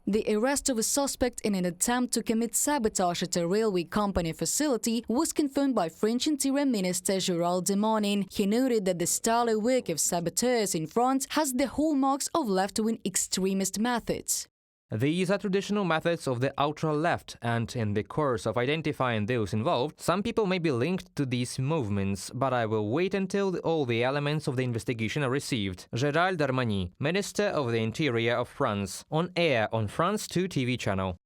The arrest of a suspect in an attempt to commit sabotage at a railway company facility was confirmed by French Interior Minister Gerald Darmanin. He noted that the style of work of saboteurs in France has the hallmarks of left-wing extremist methods. These are traditional methods of the ultra-left, and in the course of identifying those involved, some people may be linked to these movements, but I will wait until all the elements of the investigation are received. Gerald Darmanin, Minister of the Interior of France, on air on France 2 TV channel.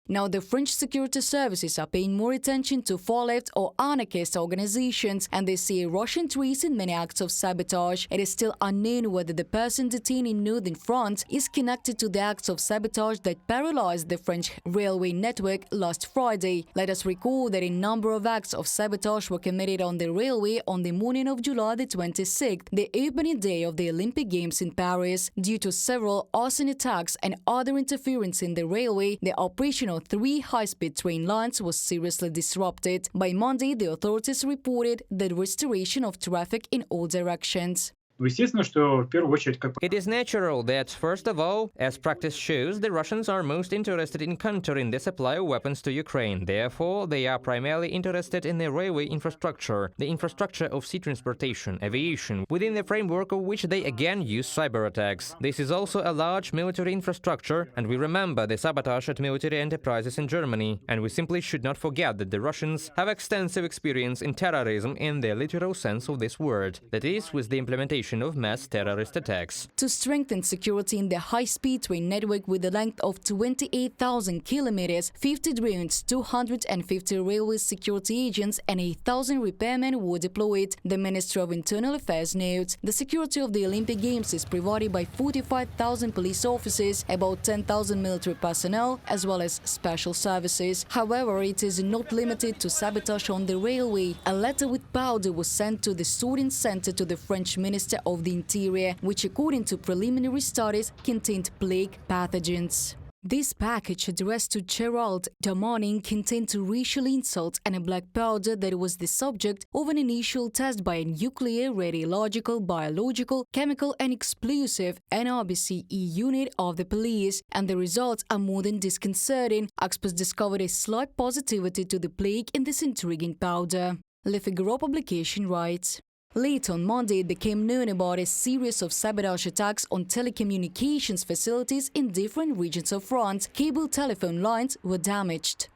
Now, the French security services are paying more attention to far-left or anarchist organizations, and they see a Russian trace in many acts of sabotage. It is still unknown whether the person detained in northern France is connected to the acts of sabotage that paralyzed the French railway network last Friday. Let us recall that a number of acts of sabotage were committed on the railway on the morning of July the 26th, the opening day of the Olympic Games in Paris. Due to several arson attacks and other interference in the railway, the operation of 3 high-speed train lines was seriously disrupted. By Monday, the authorities reported the restoration of traffic in all directions. It is natural that, first of all, as practice shows, the Russians are most interested in countering the supply of weapons to Ukraine. Therefore, they are primarily interested in the railway infrastructure, the infrastructure of sea transportation, aviation, within the framework of which they again use cyber attacks. This is also a large military infrastructure, and we remember the sabotage at military enterprises in Germany. And we simply should not forget that the Russians have extensive experience in terrorism in the literal sense of this word, that is, with the implementation of mass terrorist attacks. To strengthen security in the high-speed train network with a length of 28,000 kilometers, 50 drones, 250 railway security agents and 1,000 repairmen were deployed, the Ministry of Internal Affairs notes. The security of the Olympic Games is provided by 45,000 police officers, about 10,000 military personnel, as well as special services. However, it is not limited to sabotage on the railway. A letter with powder was sent to the sorting center to the French Minister of the Interior, which according to preliminary studies contained plague pathogens. This package addressed to Gerald Darmanin contained racial insults and a black powder that was the subject of an initial test by a nuclear, radiological, biological, chemical and explosive NRBCE unit of the police, and the results are more than disconcerting. Experts discovered a slight positivity to the plague in this intriguing powder. Le Figaro publication writes. Late on Monday, it became known about a series of sabotage attacks on telecommunications facilities in different regions of France. Cable telephone lines were damaged.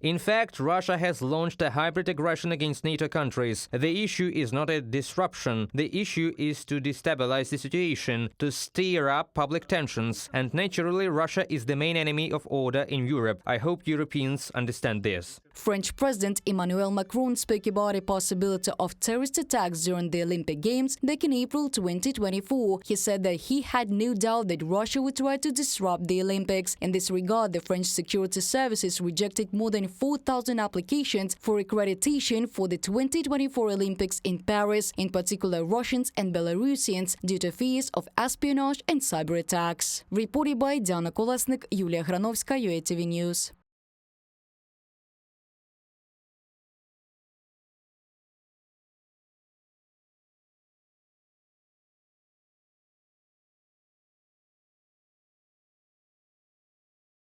In fact, Russia has launched a hybrid aggression against NATO countries. The issue is not a disruption. The issue is to destabilize the situation, to stir up public tensions. And naturally, Russia is the main enemy of order in Europe. I hope Europeans understand this. French President Emmanuel Macron spoke about a possibility of terrorist attacks during the Olympic Games back in April 2024. He said that he had no doubt that Russia would try to disrupt the Olympics. In this regard, the French security services rejected more than 4,000 applications for accreditation for the 2024 Olympics in Paris, in particular Russians and Belarusians, due to fears of espionage and cyber attacks. Reported by Diana Kolesnik, Yulia Granovska, UATV News.